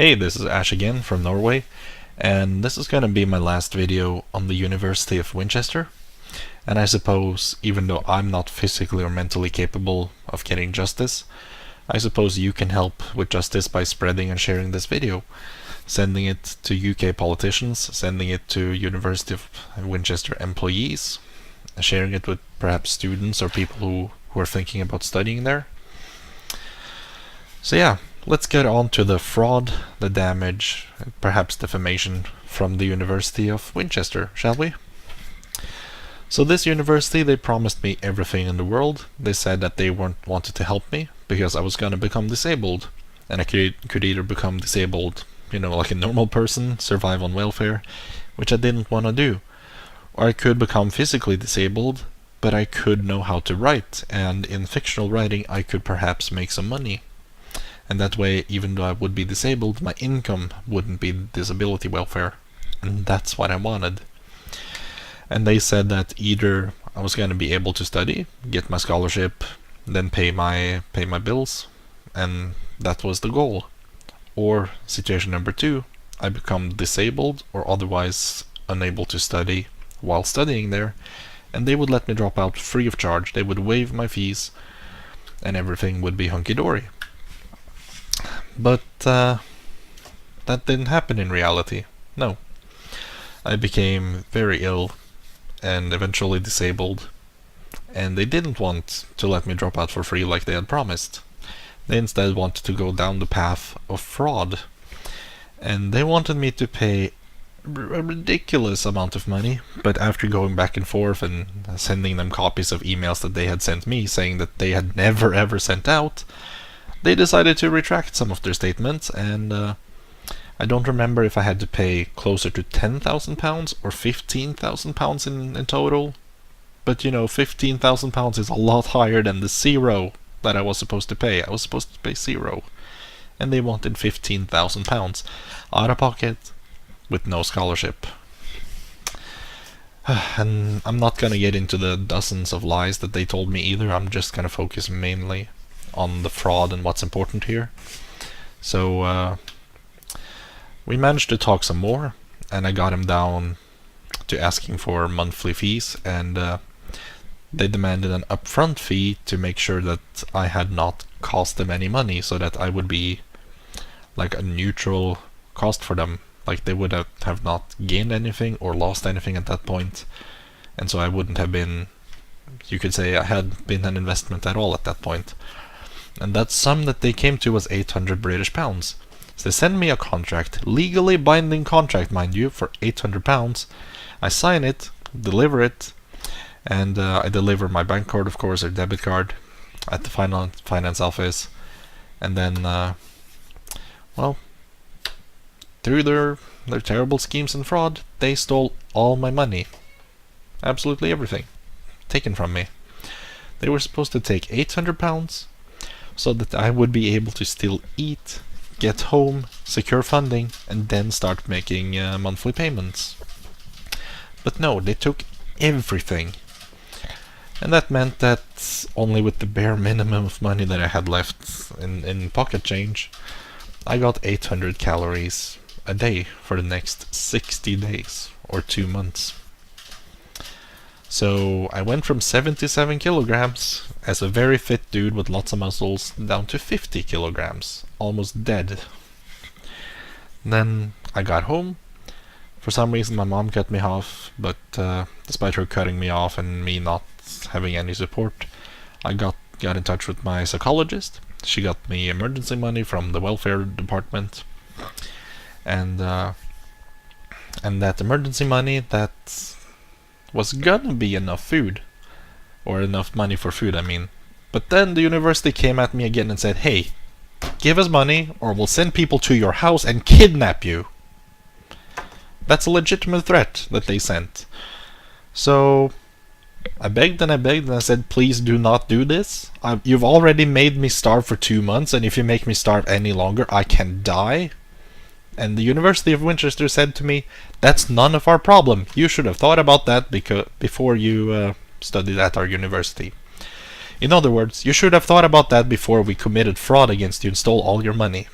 Hey, this is Ash again from Norway, and this is going to be my last video on the University of Winchester. And I suppose, even though I'm not physically or mentally capable of getting justice, I suppose you can help with justice by spreading and sharing this video, sending it to UK politicians, sending it to University of Winchester employees, sharing it with perhaps students or people who are thinking about studying there. So yeah, let's get on to the fraud, the damage, perhaps defamation from the University of Winchester, shall we? So this university, they promised me everything in the world. They said that they wanted to help me because I was gonna become disabled, and I could either become disabled, like a normal person, survive on welfare, which I didn't want to do, or I could become physically disabled, but I could know how to write, and in fictional writing I could perhaps make some money. And that way, even though I would be disabled, my income wouldn't be disability welfare. And that's what I wanted. And they said that either I was going to be able to study, get my scholarship, then pay my bills, and that was the goal. Or situation number 2, I become disabled or otherwise unable to study while studying there, and they would let me drop out free of charge. They would waive my fees, and everything would be hunky-dory. But that didn't happen in reality. No. I became very ill and eventually disabled, and they didn't want to let me drop out for free like they had promised. They instead wanted to go down the path of fraud, and they wanted me to pay a ridiculous amount of money, but after going back and forth and sending them copies of emails that they had sent me saying that they had never ever sent out, they decided to retract some of their statements, and I don't remember if I had to pay closer to £10,000 or £15,000 in total. But £15,000 is a lot higher than the zero that I was supposed to pay. I was supposed to pay zero, and they wanted £15,000 out of pocket with no scholarship. And I'm not gonna get into the dozens of lies that they told me either. I'm just gonna focus mainly on the fraud and what's important here. So we managed to talk some more, and I got him down to asking for monthly fees, and they demanded an upfront fee to make sure that I had not cost them any money, so that I would be like a neutral cost for them, like they would have not gained anything or lost anything at that point, and so I wouldn't have been, you could say, I had been an investment at all at that point. And that sum that they came to was 800 British pounds. So they send me a contract, legally binding contract, mind you, for 800 pounds. I sign it, deliver it, and I deliver my bank card, of course, or debit card, at the finance office. And then, well, through their terrible schemes and fraud, they stole all my money. Absolutely everything. Taken from me. They were supposed to take 800 pounds, so that I would be able to still eat, get home, secure funding, and then start making monthly payments. But no, they took everything. And that meant that only with the bare minimum of money that I had left in pocket change, I got 800 calories a day for the next 60 days, or 2 months. So I went from 77 kilograms as a very fit dude with lots of muscles down to 50 kilograms, almost dead. Then I got home. For some reason my mom cut me off, but despite her cutting me off and me not having any support, I got in touch with my psychologist. She got me emergency money from the welfare department, and that emergency money, that was gonna be enough food, or enough money for food, I mean. But then the university came at me again and said, hey, give us money or we'll send people to your house and kidnap you. That's a legitimate threat that they sent. So I begged and I said, please do not do this. You've already made me starve for 2 months, and if you make me starve any longer, I can die. And the University of Winchester said to me, that's none of our problem. You should have thought about that before you studied at our university. In other words, you should have thought about that before we committed fraud against you and stole all your money.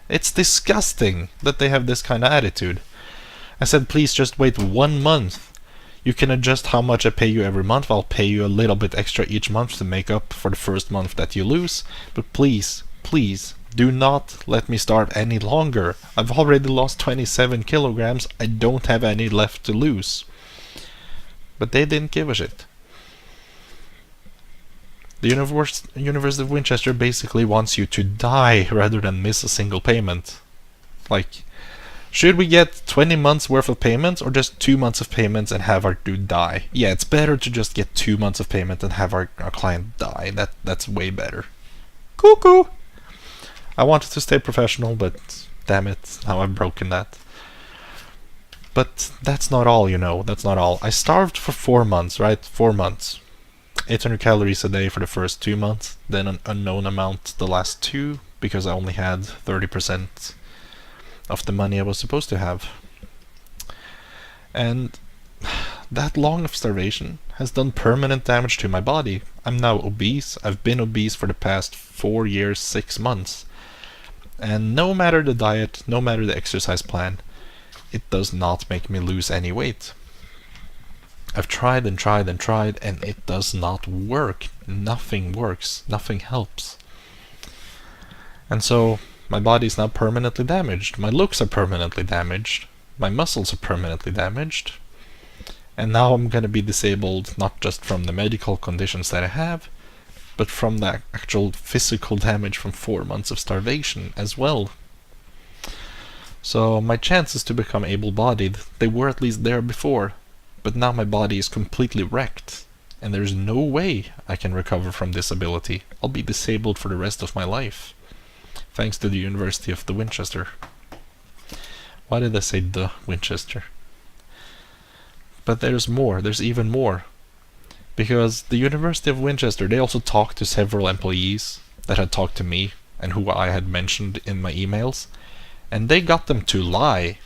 It's disgusting that they have this kind of attitude. I said, please just wait 1 month. You can adjust how much I pay you every month. I'll pay you a little bit extra each month to make up for the first month that you lose. But please, please, do not let me starve any longer. I've already lost 27 kilograms. I don't have any left to lose. But they didn't give a shit. The University of Winchester basically wants you to die rather than miss a single payment. Like, should we get 20 months worth of payments or just 2 months of payments and have our dude die? Yeah, it's better to just get 2 months of payment and have our client die. That's way better. Cuckoo! I wanted to stay professional, but damn it, now I've broken that. But that's not all, you know, that's not all. I starved for 4 months, right? 4 months. 800 calories a day for the first 2 months, then an unknown amount the last 2, because I only had 30% of the money I was supposed to have. And that long of starvation has done permanent damage to my body. I'm now obese. I've been obese for the past 4 years, 6 months. And no matter the diet, no matter the exercise plan, it does not make me lose any weight. I've tried and tried and tried, and it does not work. Nothing works. Nothing helps. And so my body is now permanently damaged. My looks are permanently damaged. My muscles are permanently damaged. And now I'm going to be disabled not just from the medical conditions that I have, but from the actual physical damage from 4 months of starvation as well. So my chances to become able-bodied, they were at least there before. But now my body is completely wrecked, and there's no way I can recover from this ability. I'll be disabled for the rest of my life, thanks to the University of the Winchester. Why did I say the Winchester? But there's more, there's even more. Because the University of Winchester, they also talked to several employees that had talked to me, and who I had mentioned in my emails, and they got them to lie.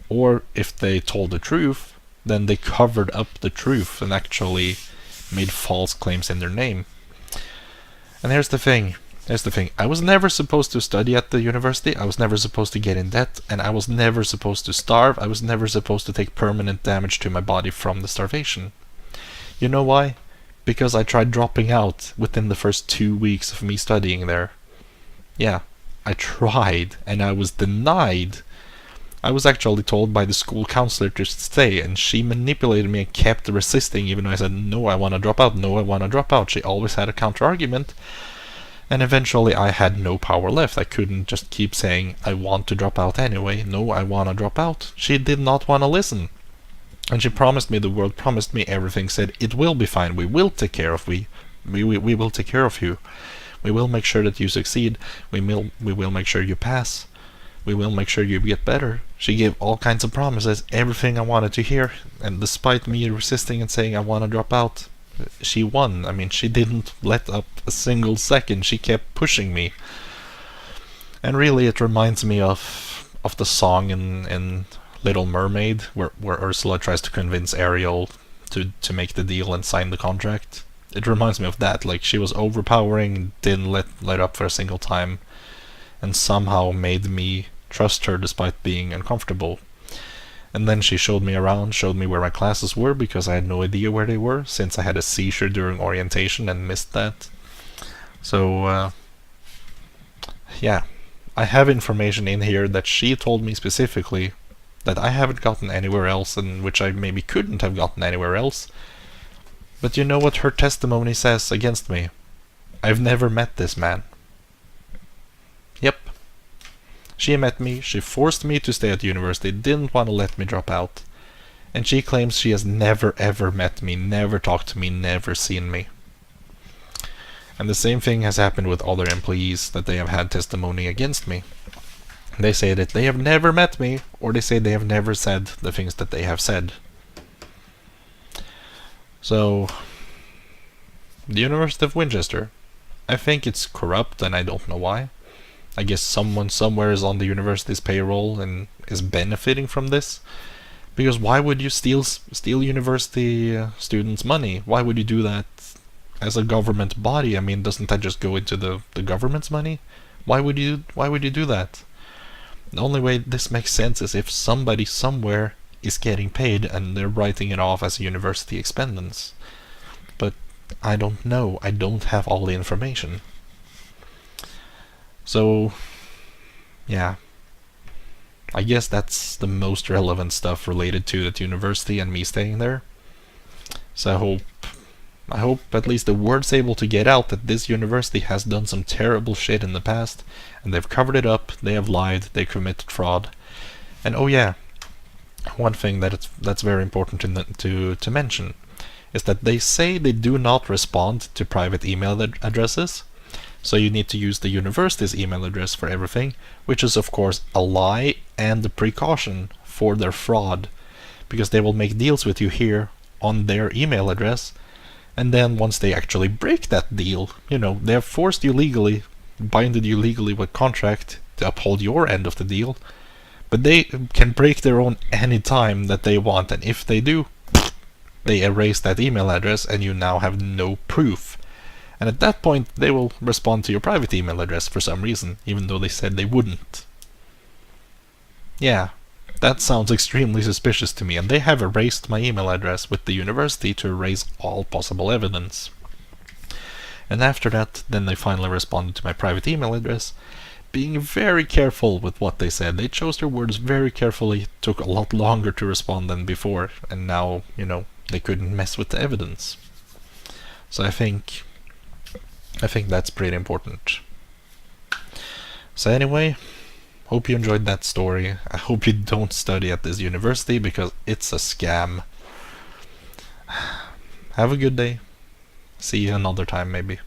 Or if they told the truth, then they covered up the truth and actually made false claims in their name. And here's the thing. I was never supposed to study at the university. I was never supposed to get in debt, and I was never supposed to starve. I was never supposed to take permanent damage to my body from the starvation. You know why? Because I tried dropping out within the first 2 weeks of me studying there. Yeah, I tried, and I was denied. I was actually told by the school counselor to stay, and she manipulated me and kept resisting, even though I said, no, I want to drop out, no, I want to drop out. She always had a counter-argument, and eventually I had no power left. I couldn't just keep saying, I want to drop out anyway, no, I want to drop out. She did not want to listen. And she promised me the world, promised me everything, said, it will be fine, we will take care of we will take care of you. We will make sure that you succeed, we will make sure you pass. We will make sure you get better. She gave all kinds of promises, everything I wanted to hear, and despite me resisting and saying I want to drop out, she won. I mean, she didn't let up a single second. She kept pushing me. And really, it reminds me of the song in Little Mermaid, where Ursula tries to convince Ariel to make the deal and sign the contract. It reminds me of that. Like, she was overpowering, didn't let up for a single time, and somehow made me trust her despite being uncomfortable. And then she showed me around, showed me where my classes were, because I had no idea where they were, since I had a seizure during orientation and missed that. So, yeah, I have information in here that she told me specifically that I haven't gotten anywhere else, and which I maybe couldn't have gotten anywhere else. But you know what her testimony says against me? I've never met this man. Yep. She met me, she forced me to stay at university, didn't want to let me drop out. And she claims she has never ever met me, never talked to me, never seen me. And the same thing has happened with other employees that they have had testimony against me. They say that they have never met me, or they say they have never said the things that they have said. So, the University of Winchester, I think it's corrupt, and I don't know why. I guess someone somewhere is on the university's payroll and is benefiting from this. Because why would you steal university students' money? Why would you do that as a government body? I mean, doesn't that just go into the government's money? Why would you do that? The only way this makes sense is if somebody somewhere is getting paid and they're writing it off as a university expense. But I don't know. I don't have all the information. So, yeah. I guess that's the most relevant stuff related to that university and me staying there. So I hope at least the word's able to get out that this university has done some terrible shit in the past, and they've covered it up, they have lied, they committed fraud. And oh yeah, one thing that's very important to mention is that they say they do not respond to private email addresses, so you need to use the university's email address for everything, which is of course a lie and a precaution for their fraud, because they will make deals with you here on their email address, and then once they actually break that deal, they have forced you legally, binded you legally with contract to uphold your end of the deal, but they can break their own any time that they want, and if they do, they erase that email address and you now have no proof. And at that point, they will respond to your private email address for some reason, even though they said they wouldn't. Yeah, that sounds extremely suspicious to me, and they have erased my email address with the university to erase all possible evidence. And after that, then they finally responded to my private email address, being very careful with what they said. They chose their words very carefully, took a lot longer to respond than before, and now, they couldn't mess with the evidence. So I think that's pretty important. So anyway, hope you enjoyed that story. I hope you don't study at this university because it's a scam. Have a good day. See you another time maybe.